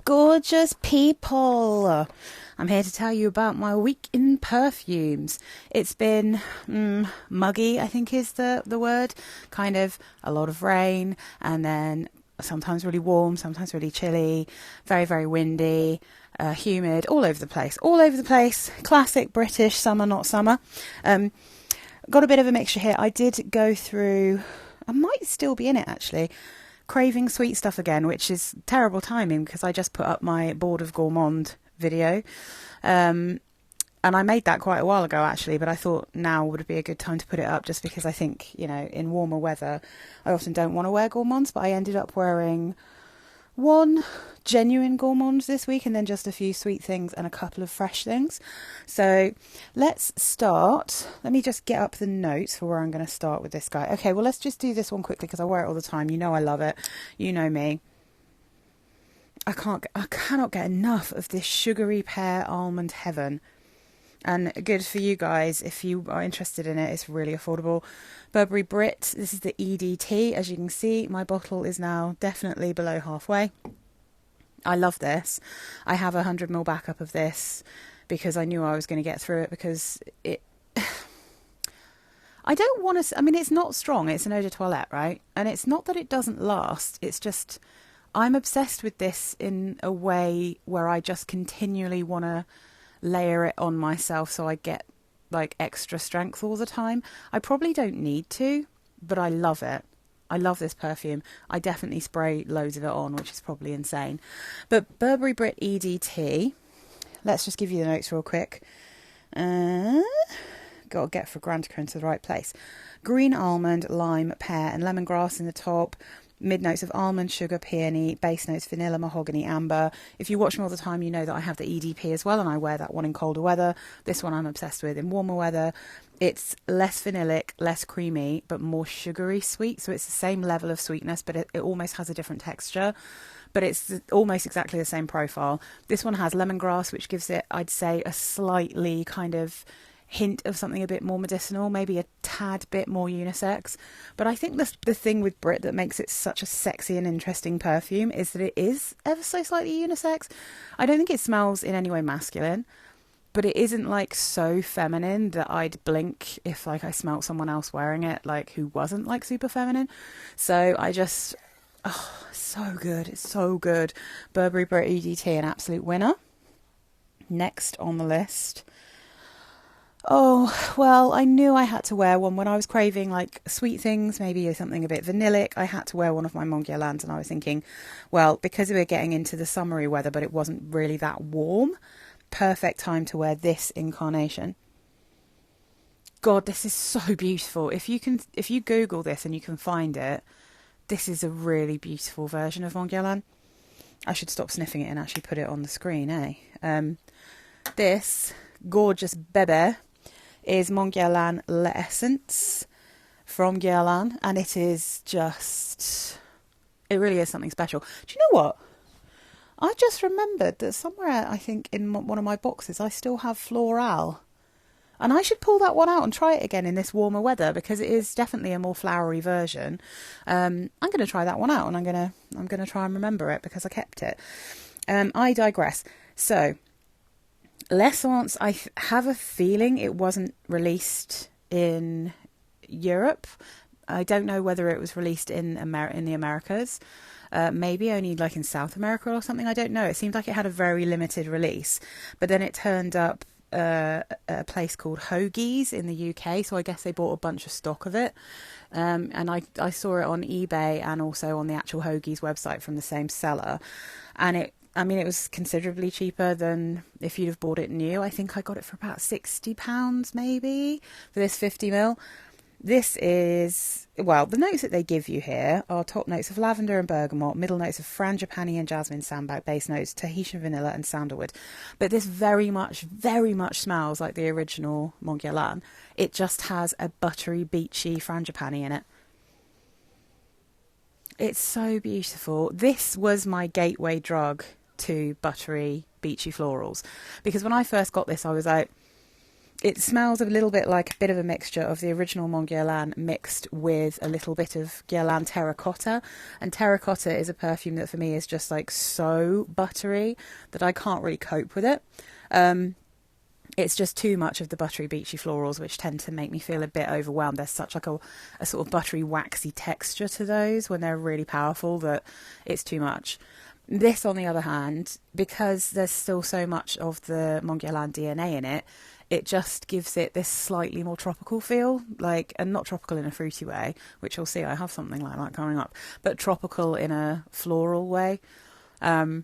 Gorgeous people. I'm here to tell you about my week in perfumes. It's been muggy, I think is the word. Kind of a lot of rain, and then sometimes really warm, sometimes really chilly, very, very windy, humid, all over the place. All over the place. Classic British summer, not summer. Got a bit of a mixture here. I did go through, I might still be in it actually, craving sweet stuff again, which is terrible timing because I just put up my Board of Gourmand video. And I made that quite a while ago actually, but I thought now would be a good time to put it up just because I think, you know, in warmer weather, I often don't want to wear gourmands, but I ended up wearing one genuine gourmand this week and then just a few sweet things and a couple of fresh things. So let's start. Let me just get up the notes for where I'm going to start with this guy. Okay, well, let's just do this one quickly because I wear it all the time. You know I love it. You know me. I cannot get enough of this sugary pear almond heaven. And good for you guys if you are interested in it. It's really affordable. Burberry Brit. This is the EDT. As you can see, my bottle is now definitely below halfway. I love this. I have 100ml backup of this because I knew I was going to get through it because it... I don't want to... I mean, it's not strong. It's an eau de toilette, right? And it's not that it doesn't last. It's just... I'm obsessed with this in a way where I just continually want to layer it on myself so I get like extra strength all the time. I probably don't need to, but I love it. I love this perfume. I definitely spray loads of it on, which is probably insane. But Burberry Brit EDT, let's just give you the notes real quick. Got to get Fragrantica into the right place. Green almond, lime, pear and lemongrass in the top. Mid notes of almond, sugar, peony, base notes, vanilla, mahogany, amber. If you watch me all the time, you know that I have the EDP as well, and I wear that one in colder weather. This one I'm obsessed with in warmer weather. It's less vanillic, less creamy, but more sugary sweet. So it's the same level of sweetness, but it almost has a different texture. But it's almost exactly the same profile. This one has lemongrass, which gives it, I'd say, a slightly kind of hint of something a bit more medicinal, maybe a tad bit more unisex. But I think the thing with Brit that makes it such a sexy and interesting perfume is that it is ever so slightly unisex. I don't think it smells in any way masculine, but it isn't like so feminine that I'd blink if like I smelt someone else wearing it, like who wasn't like super feminine. So I just, oh, so good. It's so good. Burberry Brit EDT, an absolute winner. Next on the list. Oh, well, I knew I had to wear one when I was craving like sweet things, maybe something a bit vanillic. I had to wear one of my Mont Guerlains, and I was thinking, well, because we were getting into the summery weather, but it wasn't really that warm, perfect time to wear this incarnation. God, this is so beautiful. If you Google this and you can find it, this is a really beautiful version of Mont Guerlain. I should stop sniffing it and actually put it on the screen, eh? This gorgeous bebe is Mont Guerlain L'Essence from Guerlain, and it is just, it really is something special. Do you know what? I just remembered that somewhere, I think in one of my boxes, I still have Floral, and I should pull that one out and try it again in this warmer weather because it is definitely a more flowery version. I'm going to try that one out, and I'm going to try and remember it because I kept it. I digress. So, L'Essence, I have a feeling it wasn't released in Europe. I don't know whether it was released in the Americas. Maybe only like in South America or something. I don't know. It seemed like it had a very limited release. But then it turned up a place called Hoagie's in the UK. So I guess they bought a bunch of stock of it. And I saw it on eBay and also on the actual Hoagie's website from the same seller. And it was considerably cheaper than if you'd have bought it new. I think I got it for about £60 maybe for this 50ml. This is, well, the notes that they give you here are top notes of lavender and bergamot, middle notes of frangipani and jasmine sambac, base notes, Tahitian vanilla and sandalwood. But this very much smells like the original Mont Guerlain. It just has a buttery, beachy frangipani in it. It's so beautiful. This was my gateway drug to buttery, beachy florals. Because when I first got this, I was like, It smells a little bit like a bit of a mixture of the original Mon Guerlain mixed with a little bit of Guerlain Terracotta. And Terracotta is a perfume that for me is just like so buttery that I can't really cope with it. It's just too much of the buttery beachy florals, which tend to make me feel a bit overwhelmed. There's such like a sort of buttery waxy texture to those when they're really powerful that it's too much. This, on the other hand, because there's still so much of the Mon Guerlain DNA in it, it just gives it this slightly more tropical feel, like, and not tropical in a fruity way, which you'll see I have something like that coming up, but tropical in a floral way. And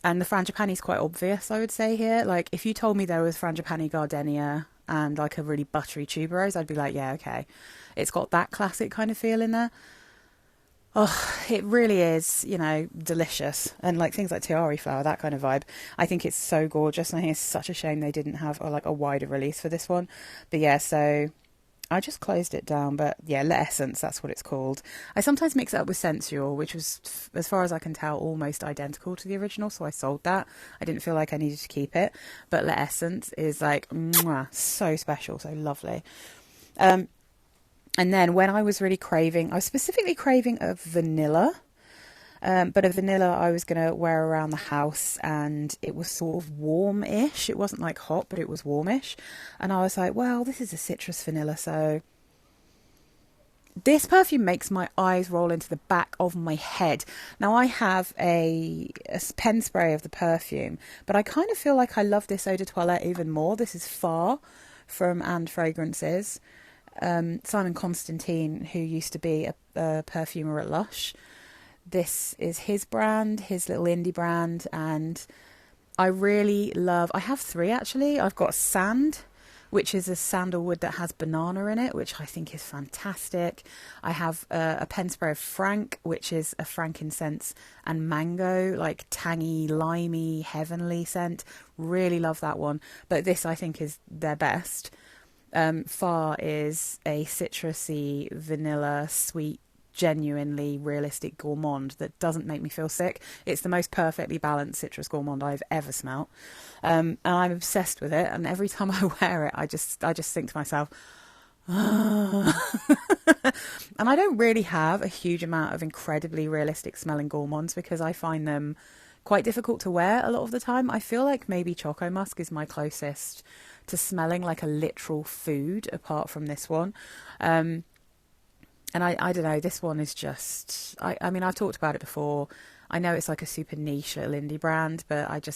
the Frangipani is quite obvious, I would say here. Like, if you told me there was Frangipani gardenia and like a really buttery tuberose, I'd be like, yeah, okay. It's got that classic kind of feel in there. Oh, it really is, you know, delicious. And like things like tiare flower, that kind of vibe. I think it's so gorgeous. And I think it's such a shame they didn't have like a wider release for this one. But yeah, so I just closed it down. But yeah, Le Essence, that's what it's called. I sometimes mix it up with Sensual, which was, as far as I can tell, almost identical to the original. So I sold that. I didn't feel like I needed to keep it. But Le Essence is like, mwah, so special, so lovely. And then when I was really craving, I was specifically craving a vanilla, but a vanilla I was going to wear around the house, and it was sort of warm-ish. It wasn't like hot, but it was warmish. And I was like, well, this is a citrus vanilla, so this perfume makes my eyes roll into the back of my head. Now, I have a pen spray of the perfume, but I kind of feel like I love this eau de toilette even more. This is Far from And Fragrances. Simon Constantine, who used to be a perfumer at Lush. This is his brand, his little indie brand, and I really love... I have 3 actually. I've got Sand, which is a sandalwood that has banana in it, which I think is fantastic. I have a pen spray of Frank, which is a frankincense and mango, like tangy, limey, heavenly scent. Really love that one. But this I think is their best. Far is a citrusy, vanilla, sweet, genuinely realistic gourmand that doesn't make me feel sick. It's the most perfectly balanced citrus gourmand I've ever smelt. And I'm obsessed with it. And every time I wear it, I just think to myself, ah. And I don't really have a huge amount of incredibly realistic smelling gourmands because I find them quite difficult to wear a lot of the time. I feel like maybe Choco Musk is my closest to smelling like a literal food apart from this one. And I don't know, this one is just, I mean, I've talked about it before. I know it's like a super niche little indie brand, but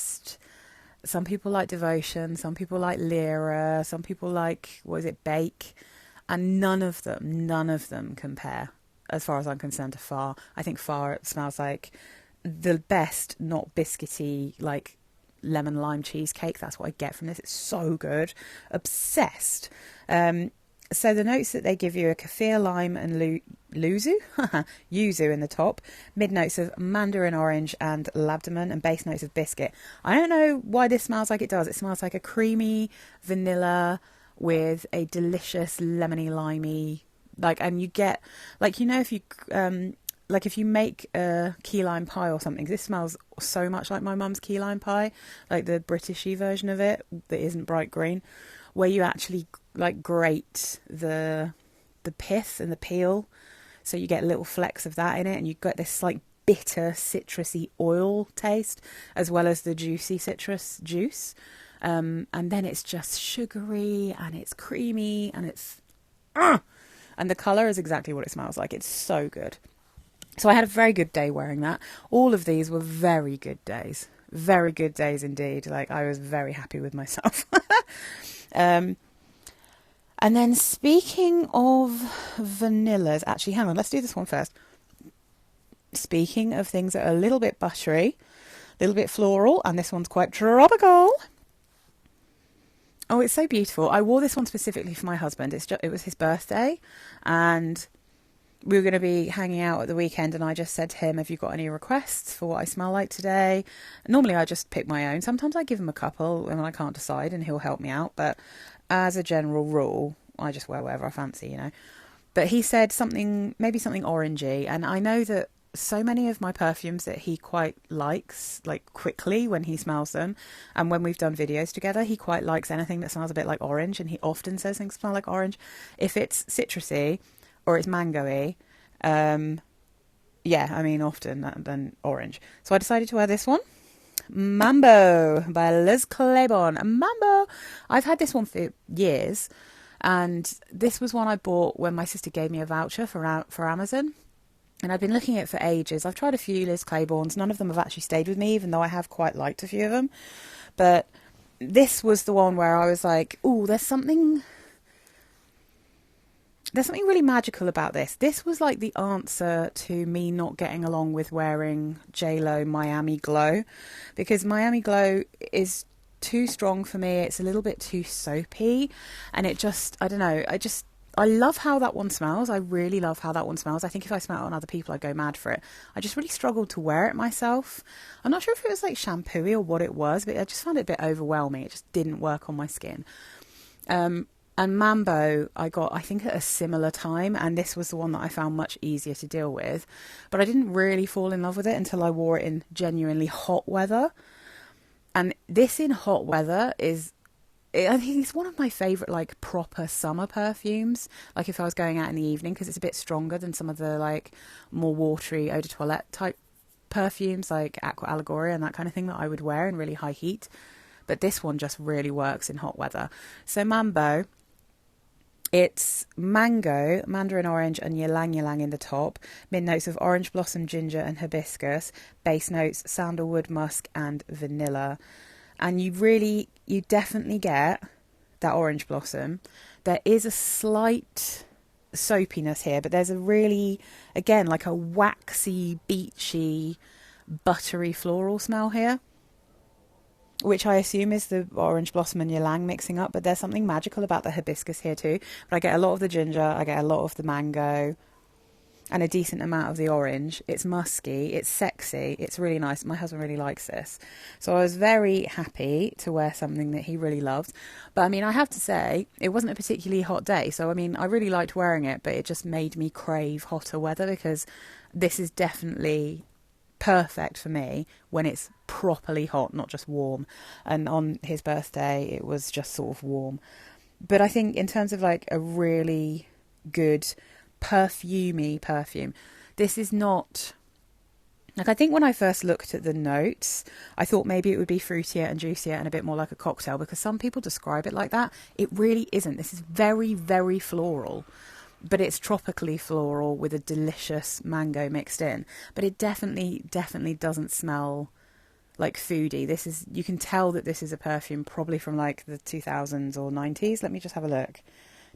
some people like Devotion, some people like Lyra, some people like, what is it, Bake, and none of them compare, as far as I'm concerned, to Far. I think Far smells like the best, not biscuity, like lemon lime cheesecake. That's what I get from this. It's so good. Obsessed. So the notes that they give you are kaffir, lime and yuzu in the top, mid notes of mandarin orange and labdaman, and base notes of biscuit. I don't know why this smells like it does. It smells like a creamy vanilla with a delicious lemony limey, like, and you get, like, you know, if you like if you make a key lime pie or something, this smells so much like my mum's key lime pie, like the Britishy version of it that isn't bright green, where you actually like grate the pith and the peel, so you get little flecks of that in it, and you get this like bitter citrusy oil taste as well as the juicy citrus juice, and then it's just sugary and it's creamy and it's and the colour is exactly what it smells like. It's so good. So I had a very good day wearing that. All of these were very good days. Very good days indeed. Like, I was very happy with myself. And then speaking of vanillas, actually, hang on, let's do this one first. Speaking of things that are a little bit buttery, a little bit floral, and this one's quite tropical. Oh, it's so beautiful. I wore this one specifically for my husband. It was his birthday, and we were going to be hanging out at the weekend, and I just said to him, have you got any requests for what I smell like today? Normally I just pick my own. Sometimes I give him a couple when I can't decide, and he'll help me out. But as a general rule, I just wear whatever I fancy, you know. But he said maybe something orangey. And I know that so many of my perfumes that he quite likes, like quickly when he smells them. And when we've done videos together, he quite likes anything that smells a bit like orange. And he often says things smell like orange. If it's citrusy or it's mangoey, yeah, I mean, often than orange. So I decided to wear this one. Mambo by Liz Claiborne. Mambo. I've had this one for years. And this was one I bought when my sister gave me a voucher for Amazon. And I've been looking at it for ages. I've tried a few Liz Claibornes. None of them have actually stayed with me, even though I have quite liked a few of them. But this was the one where I was like, "Ooh, there's something really magical about this." This was like the answer to me not getting along with wearing JLo Miami Glow, because Miami Glow is too strong for me. It's a little bit too soapy, and it just, I don't know, I love how that one smells. I really love how that one smells. I think if I smell it on other people, I'd go mad for it. I just really struggled to wear it myself. I'm not sure if it was like shampooy or what it was, but I just found it a bit overwhelming. It just didn't work on my skin. And Mambo, I got, I think, at a similar time, and this was the one that I found much easier to deal with. But I didn't really fall in love with it until I wore it in genuinely hot weather. And this in hot weather is, I think it's one of my favourite, like, proper summer perfumes. Like, if I was going out in the evening, because it's a bit stronger than some of the, like, more watery eau de toilette type perfumes, like Aqua Allegoria and that kind of thing that I would wear in really high heat. But this one just really works in hot weather. So Mambo, it's mango, mandarin orange, and ylang ylang in the top. Mid notes of orange blossom, ginger, and hibiscus. Base notes, sandalwood, musk, and vanilla. And you definitely get that orange blossom. There is a slight soapiness here, but there's a really, again, like a waxy, beachy, buttery floral smell here, which I assume is the orange blossom and ylang mixing up, but there's something magical about the hibiscus here too. But I get a lot of the ginger, I get a lot of the mango, and a decent amount of the orange. It's musky, it's sexy, it's really nice. My husband really likes this. So I was very happy to wear something that he really loved. But I mean, I have to say, it wasn't a particularly hot day. So I mean, I really liked wearing it, but it just made me crave hotter weather, because this is definitely perfect for me when it's properly hot, not just warm. And on his birthday, it was just sort of warm. But I think in terms of like a really good perfumey perfume, this is not, like, I think when I first looked at the notes, I thought maybe it would be fruitier and juicier and a bit more like a cocktail, because some people describe it like that. It really isn't. This is very, very floral, but it's tropically floral with a delicious mango mixed in. But it definitely doesn't smell like foodie. This is, you can tell that this is a perfume probably from like the 2000s or 90s. Let me just have a look.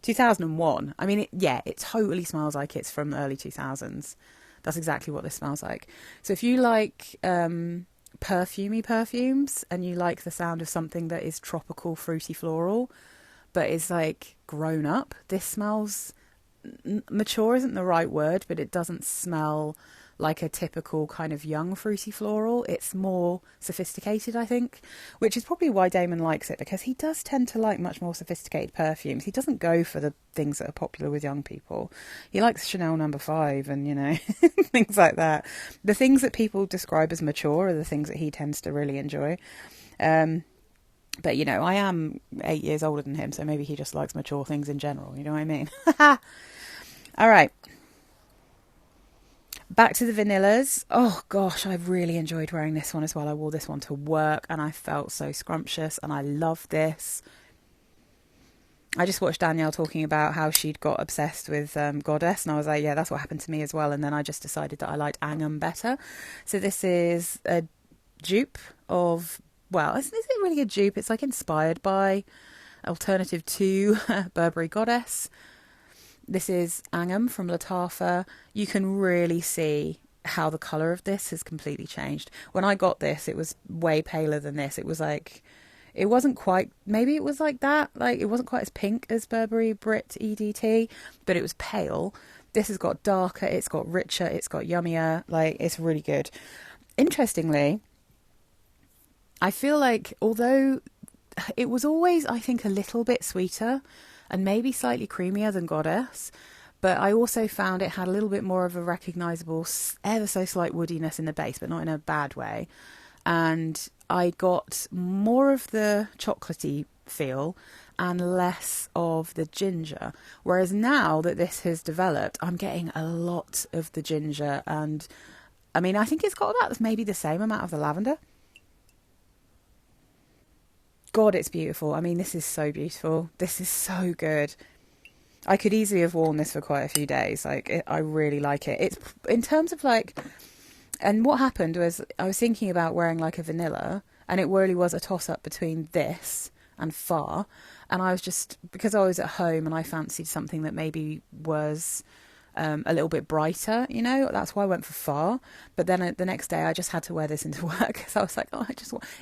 2001. I mean, it totally smells like it's from the early 2000s. That's exactly what this smells like. So if you like perfumey perfumes and you like the sound of something that is tropical, fruity, floral, but is like grown up, this smells, mature isn't the right word, but it doesn't smell like a typical kind of young fruity floral. It's more sophisticated, I think, which is probably why Damon likes it, because he does tend to like much more sophisticated perfumes. He doesn't go for the things that are popular with young people. He likes Chanel No. 5 and, you know, things like that. The things that people describe as mature are the things that he tends to really enjoy. But, you know, I am 8 years older than him, so maybe he just likes mature things in general, you know what I mean? All right. Back to the vanillas. Oh gosh, I really enjoyed wearing this one as well. I wore this one to work and I felt so scrumptious and I love this. I just watched Danielle talking about how she'd got obsessed with Goddess, and I was like, yeah, that's what happened to me as well. And then I just decided that I liked Angham better. So this is a dupe of, well, isn't it really a dupe? It's like inspired by, alternative to Burberry Goddess. This is Angham from Lattafa. You can really see how the colour of this has completely changed. When I got this, it was way paler than this. It was like, it wasn't quite, maybe it was like that. Like, it wasn't quite as pink as Burberry Brit EDT, but it was pale. This has got darker, it's got richer, it's got yummier. Like, it's really good. Interestingly, I feel like, although it was always, I think, a little bit sweeter and maybe slightly creamier than Goddess, But I also found it had a little bit more of a recognisable, ever so slight woodiness in the base, but not in a bad way. And I got more of the chocolatey feel and less of the ginger. Whereas now that this has developed, I'm getting a lot of the ginger. And I mean, I think it's got about maybe the same amount of the lavender. God, it's beautiful. I mean, this is so beautiful. This is so good. I could easily have worn this for quite a few days. I really like it. It's in terms of like, and what happened was I was thinking about wearing like a vanilla, and it really was a toss up between this and far. And I was just, because I was at home and I fancied something that maybe was a little bit brighter, you know, that's why I went for far. But then the next day I just had to wear this into work. So I was like, oh,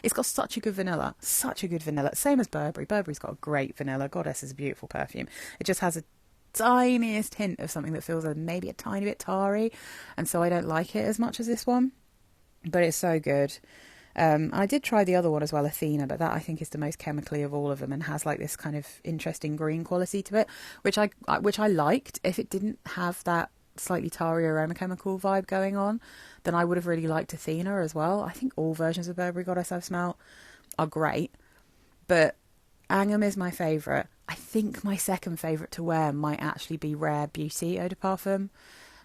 it's got such a good vanilla, same as Burberry. Burberry's got a great vanilla. Goddess is a beautiful perfume. It just has a tiniest hint of something that feels maybe a tiny bit tarry, and so I don't like it as much as this one, but it's so good. I did try the other one as well, Athena, but that I think is the most chemically of all of them and has like this kind of interesting green quality to it, which I liked. If it didn't have that slightly tarry aroma chemical vibe going on, then I would have really liked Athena as well. I think all versions of Burberry Goddess I've smelled are great, but Angham is my favourite. I think my second favourite to wear might actually be Rare Beauty Eau de Parfum.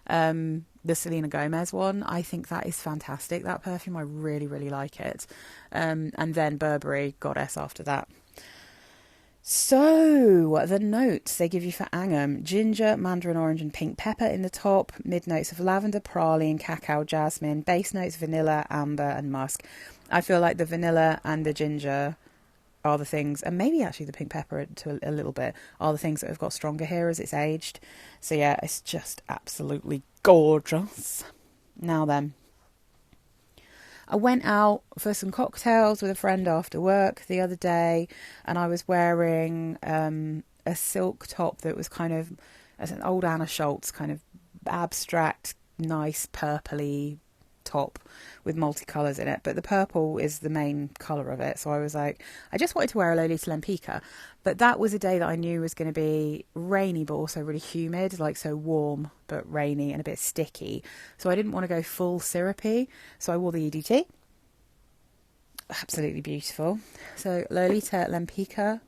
The Selena Gomez one. I think that is fantastic, that perfume. I really, really like it. And then Burberry Goddess after that. So, the notes they give you for Angham: ginger, mandarin orange and pink pepper in the top, mid notes of lavender, praline, cacao, jasmine, base notes vanilla, amber and musk. I feel like the vanilla and the ginger are the things, and maybe actually the pink pepper to a little bit, are the things that have got stronger here as it's aged. So yeah, it's just absolutely gorgeous. Now then, I went out for some cocktails with a friend after work the other day, and I was wearing a silk top that was kind of as an old Anna Schultz kind of abstract, nice purpley top with multicolours in it, but the purple is the main colour of it. So I was like, I just wanted to wear a Lolita Lempicka, but that was a day that I knew was going to be rainy but also really humid, like so warm but rainy and a bit sticky. So I didn't want to go full syrupy, so I wore the EDT. Absolutely beautiful. So Lolita Lempicka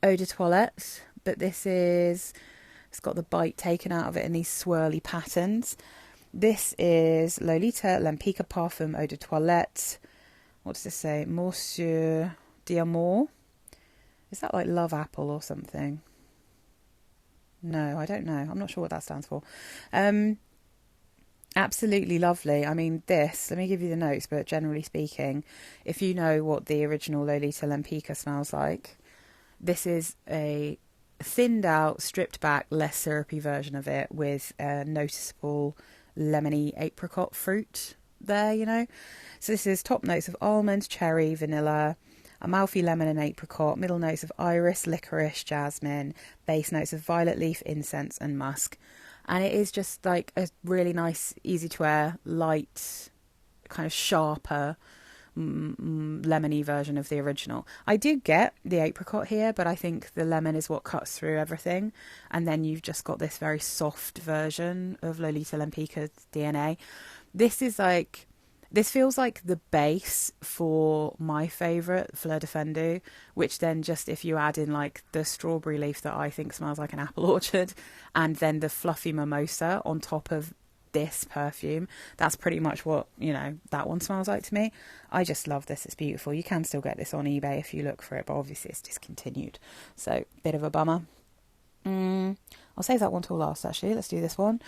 Eau de Toilette, but it's got the bite taken out of it in these swirly patterns. This is Lolita Lempicka Parfum Eau de Toilette. What does this say? Monsieur d'Amour. Is that like love apple or something? No, I don't know. I'm not sure what that stands for. Absolutely lovely. I mean, let me give you the notes, but generally speaking, if you know what the original Lolita Lempicka smells like, this is a thinned out, stripped back, less syrupy version of it with a noticeable lemony apricot fruit there, you know. So this is top notes of almond, cherry, vanilla, Amalfi lemon and apricot, middle notes of iris, licorice, jasmine, base notes of violet leaf, incense and musk. And it is just like a really nice, easy to wear, light, kind of sharper, lemony version of the original. I do get the apricot here, but I think the lemon is what cuts through everything. And then you've just got this very soft version of Lolita Lempicka's DNA. This feels like the base for my favourite, Fleur de Fendu, which then just, if you add in like the strawberry leaf that I think smells like an apple orchard, and then the fluffy mimosa on top of this perfume, that's pretty much what, you know, that one smells like to me. I just love this. It's beautiful. You can still get this on eBay if you look for it, but obviously it's discontinued. So, bit of a bummer. I'll save that one till last, actually. Let's do this one.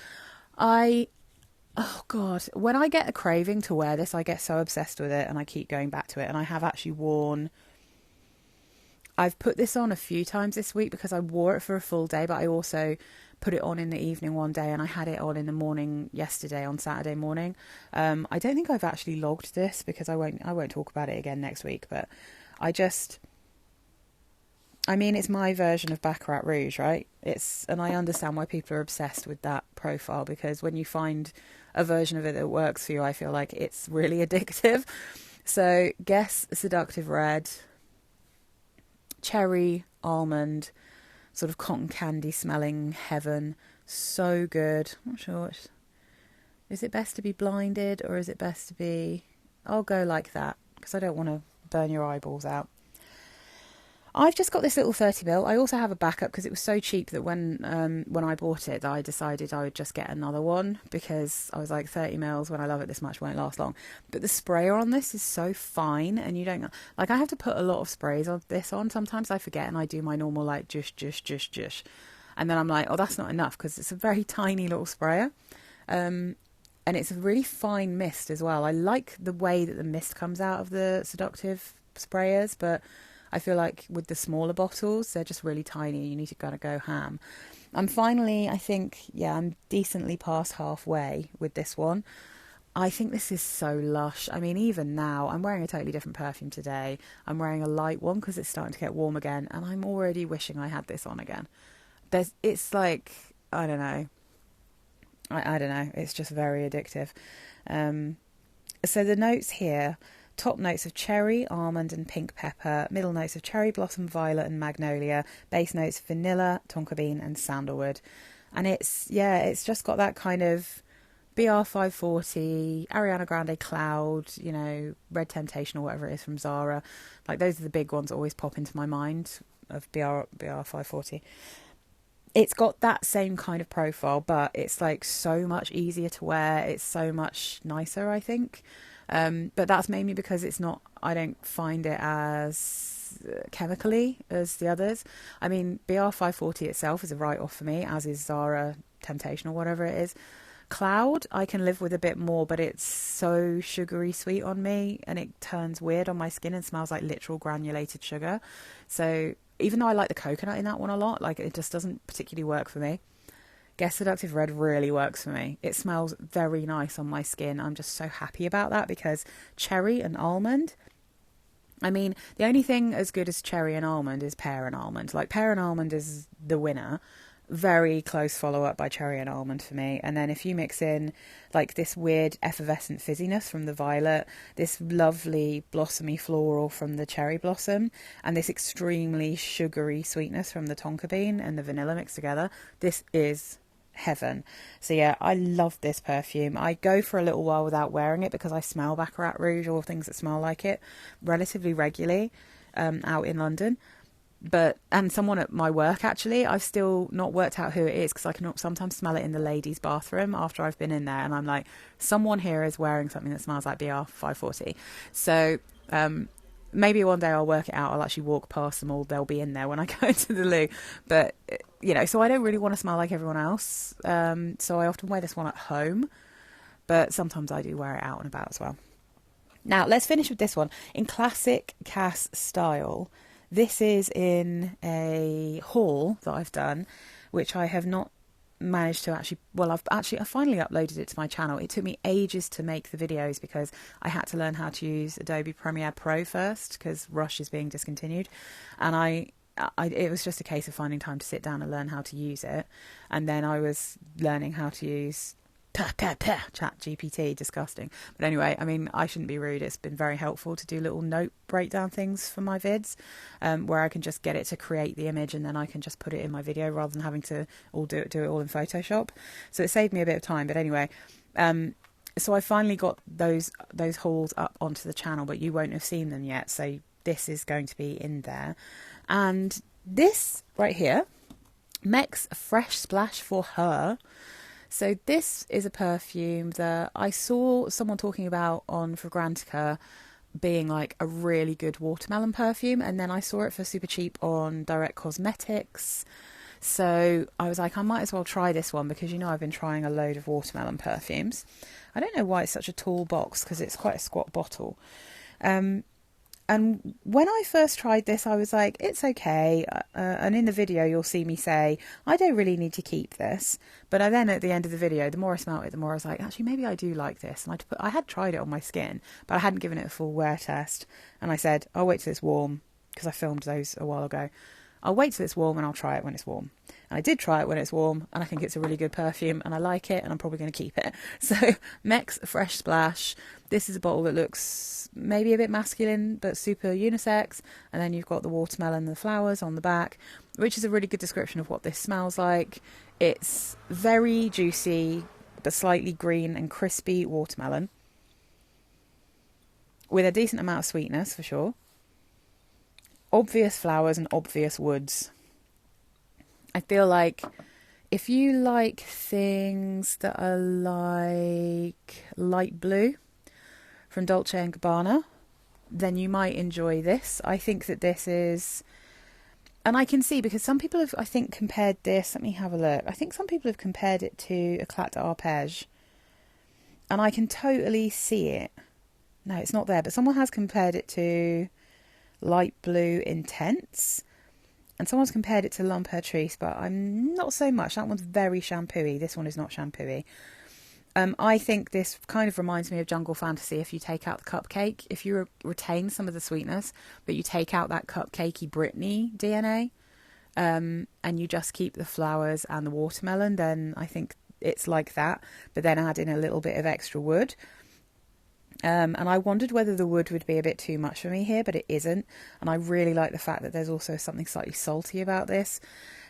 Oh God, when I get a craving to wear this, I get so obsessed with it and I keep going back to it. And I have actually I've put this on a few times this week because I wore it for a full day, but I also put it on in the evening one day and I had it on in the morning yesterday, on Saturday morning. I don't think I've actually logged this because I won't talk about it again next week, but it's my version of Baccarat Rouge, right? And I understand why people are obsessed with that profile, because when you find a version of it that works for you, I feel like it's really addictive. So guess Seductive Red, cherry, almond, sort of cotton candy smelling heaven, So good. I'm not sure. Is it best to be blinded or is it best to be... I'll go like that because I don't want to burn your eyeballs out. I've just got this little 30ml. I also have a backup because it was so cheap that when I bought it, I decided I would just get another one because I was like, 30ml when I love it this much won't last long. But the sprayer on this is so fine, and you don't like. I have to put a lot of sprays of this on. Sometimes I forget and I do my normal like jush, and then I'm like, oh, that's not enough because it's a very tiny little sprayer, and it's a really fine mist as well. I like the way that the mist comes out of the Seductive sprayers, but I feel like with the smaller bottles, they're just really tiny. You need to kind of go ham. I'm finally, I think, I'm decently past halfway with this one. I think this is so lush. I mean, even now, I'm wearing a totally different perfume today. I'm wearing a light one because it's starting to get warm again, and I'm already wishing I had this on again. It's like, I don't know. I don't know. It's just very addictive. So the notes here... Top notes of cherry, almond and pink pepper. Middle notes of cherry blossom, violet and magnolia. Base notes vanilla, tonka bean and sandalwood. And it's just got that kind of BR540, Ariana Grande Cloud, Red Temptation or whatever it is from Zara. Like those are the big ones that always pop into my mind of BR540. It's got that same kind of profile, but it's like so much easier to wear. It's so much nicer, I think. But that's mainly because I don't find it as chemically as the others. I mean, BR540 itself is a write-off for me, as is Zara Temptation or whatever it is. Cloud, I can live with a bit more, but it's so sugary sweet on me, and it turns weird on my skin and smells like literal granulated sugar. So even though I like the coconut in that one a lot, like it just doesn't particularly work for me. Guess Seductive Red really works for me. It smells very nice on my skin. I'm just so happy about that because cherry and almond... I mean, the only thing as good as cherry and almond is pear and almond. Like, pear and almond is the winner. Very close follow-up by cherry and almond for me. And then if you mix in, like, this weird effervescent fizziness from the violet, this lovely blossomy floral from the cherry blossom, and this extremely sugary sweetness from the tonka bean and the vanilla mixed together, this is... heaven. So yeah, I love this perfume. I go for a little while without wearing it because I smell Baccarat Rouge or things that smell like it relatively regularly out in London. And someone at my work, actually, I've still not worked out who it is because I can sometimes smell it in the ladies' bathroom after I've been in there, and I'm like, someone here is wearing something that smells like BR540. So maybe one day I'll work it out. I'll actually walk past them all. They'll be in there when I go into the loo. But, so I don't really want to smell like everyone else. So I often wear this one at home. But sometimes I do wear it out and about as well. Now, let's finish with this one. In classic Cass style, this is in a haul that I've done, which I have not managed to actually... Well, I finally uploaded it to my channel. It took me ages to make the videos because I had to learn how to use Adobe Premiere Pro first because Rush is being discontinued. And it was just a case of finding time to sit down and learn how to use it. And then I was learning how to use Chat GPT. Disgusting. But anyway, I mean, I shouldn't be rude. It's been very helpful to do little note breakdown things for my vids, where I can just get it to create the image and then I can just put it in my video rather than having to do it all in Photoshop. So it saved me a bit of time. But anyway, so I finally got those hauls up onto the channel, but you won't have seen them yet. So this is going to be in there. And this right here, Mexx Fresh Splash for Her. So this is a perfume that I saw someone talking about on Fragrantica being like a really good watermelon perfume, and then I saw it for super cheap on Direct Cosmetics. So I was like, I might as well try this one because I've been trying a load of watermelon perfumes. I don't know why it's such a tall box because it's quite a squat bottle. And when I first tried this, I was like, it's okay. And in the video, you'll see me say, I don't really need to keep this. But then at the end of the video, the more I smelled it, the more I was like, actually, maybe I do like this. And I had tried it on my skin, but I hadn't given it a full wear test. And I said, I'll wait till it's warm because I filmed those a while ago. I'll wait till it's warm and I'll try it when it's warm. And I did try it when it's warm, and I think it's a really good perfume, and I like it, and I'm probably going to keep it. So Mexx Fresh Splash. This is a bottle that looks maybe a bit masculine, but super unisex. And then you've got the watermelon and the flowers on the back, which is a really good description of what this smells like. It's very juicy, but slightly green and crispy watermelon, with a decent amount of sweetness for sure. Obvious flowers and obvious woods. I feel like if you like things that are like light blue from Dolce & Gabbana, then you might enjoy this. I think that this is... And I can see, because some people have, I think, compared this... Let me have a look. I think some people have compared it to Eclat d'Arpège. And I can totally see it. No, it's not there. But someone has compared it to Light Blue Intense. And someone's compared it to L'Impératrice, but I'm not so much. That one's very shampooey. This one is not shampooey. I think this kind of reminds me of Jungle Fantasy if you take out the cupcake. If you retain some of the sweetness, but you take out that cupcakey Britney DNA, and you just keep the flowers and the watermelon, then I think it's like that. But then add in a little bit of extra wood. And I wondered whether the wood would be a bit too much for me here, but it isn't. And I really like the fact that there's also something slightly salty about this.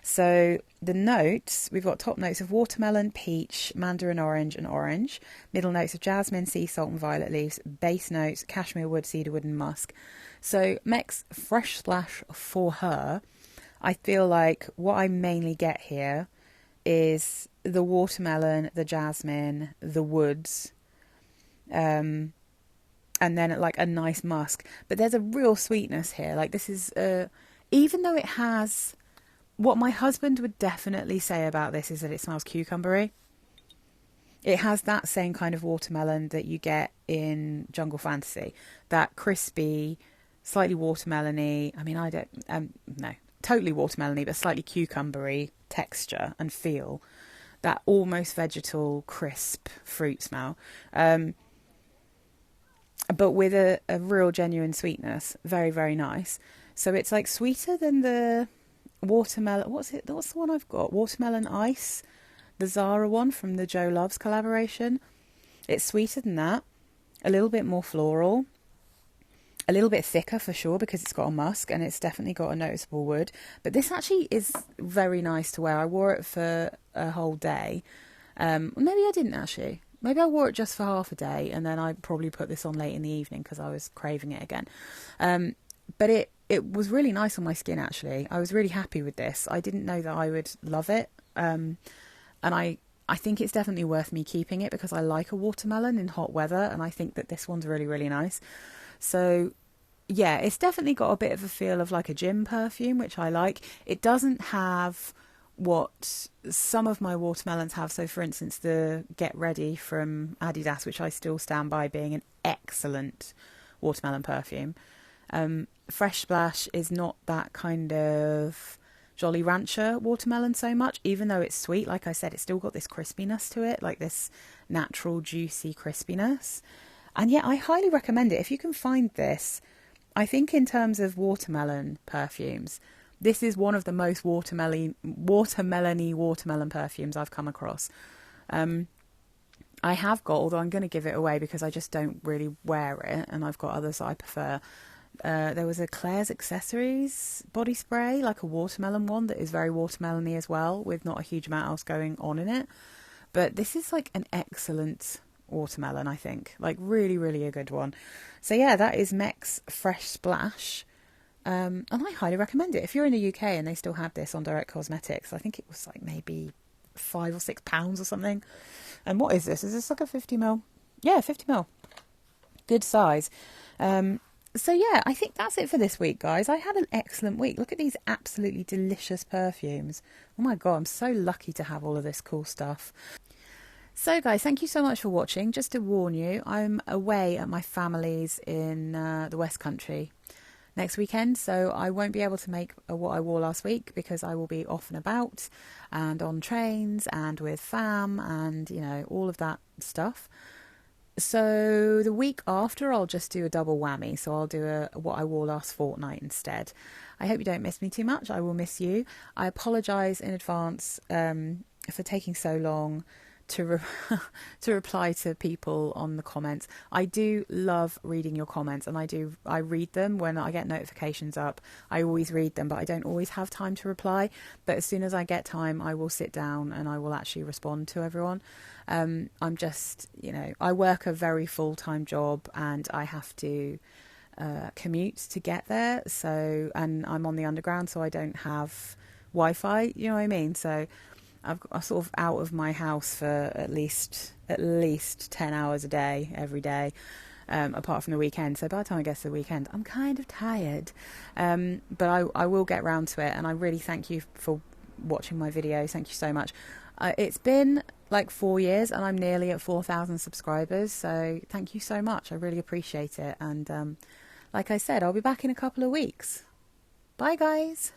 So the notes, we've got top notes of watermelon, peach, mandarin orange and orange. Middle notes of jasmine, sea salt and violet leaves. Base notes, cashmere wood, cedarwood and musk. So Mexx Fresh Splash for her. I feel like what I mainly get here is the watermelon, the jasmine, the woods, and then like a nice musk. But there's a real sweetness here. Like this is, even though it has, what my husband would definitely say about this is that it smells cucumbery. It has that same kind of watermelon that you get in Jungle Fantasy. That crispy, slightly watermelony, I mean, I don't, no, totally watermelony, but slightly cucumbery texture and feel. That almost vegetal, crisp fruit smell. But with a real genuine sweetness. Very, very nice. So it's like sweeter than the watermelon. What's the one I've got? Watermelon Ice. The Zara one from the Joe Loves collaboration. It's sweeter than that. A little bit more floral. A little bit thicker for sure because it's got a musk and it's definitely got a noticeable wood. But this actually is very nice to wear. I wore it for a whole day. Maybe I didn't actually. Maybe I wore it just for half a day and then I probably put this on late in the evening because I was craving it again. But it was really nice on my skin actually. I was really happy with this. I didn't know that I would love it. And I think it's definitely worth me keeping it because I like a watermelon in hot weather and I think that this one's really, really nice. So yeah, it's definitely got a bit of a feel of like a gym perfume, which I like. It doesn't have what some of my watermelons have. So for instance, the Get Ready from Adidas, which I still stand by being an excellent watermelon perfume. Fresh Splash is not that kind of Jolly Rancher watermelon so much, even though it's sweet. Like I said, it's still got this crispiness to it, like this natural juicy crispiness. And yeah, I highly recommend it. If you can find this, I think in terms of watermelon perfumes, this is one of the most watermelon perfumes I've come across. I have got, although I'm going to give it away because I just don't really wear it, and I've got others that I prefer. There was a Claire's Accessories body spray, like a watermelon one that is very watermelony as well, with not a huge amount else going on in it. But this is like an excellent watermelon, I think. Like really, really a good one. So yeah, that is Mexx Fresh Splash. And I highly recommend it. If you're in the UK and they still have this on Direct Cosmetics, I think it was like maybe £5 or £6 or something. And what is this? Is this like a 50ml? Yeah, 50ml. Good size. So yeah, I think that's it for this week, guys. I had an excellent week. Look at these absolutely delicious perfumes. Oh my God, I'm so lucky to have all of this cool stuff. So guys, thank you so much for watching. Just to warn you, I'm away at my family's in the West Country next weekend, so I won't be able to make what I wore last week because I will be off and about and on trains and with fam and, you know, all of that stuff. So the week after, I'll just do a double whammy. So I'll do a what I wore last fortnight instead. I hope you don't miss me too much. I will miss you. I apologise in advance for taking so long to to reply to people on the comments. I do love reading your comments, and I read them when I get notifications up. I always read them, but I don't always have time to reply. But as soon as I get time, I will sit down and I will actually respond to everyone. I'm just, I work a very full-time job, and I have to commute to get there. So, and I'm on the underground, so I don't have Wi-Fi. You know what I mean? So I'm sort of out of my house for at least 10 hours a day, every day, apart from the weekend. So by the time I get to the weekend, I'm kind of tired. But I will get round to it, and I really thank you for watching my videos. Thank you so much. It's been like 4 years, and I'm nearly at 4,000 subscribers. So thank you so much. I really appreciate it. And like I said, I'll be back in a couple of weeks. Bye, guys.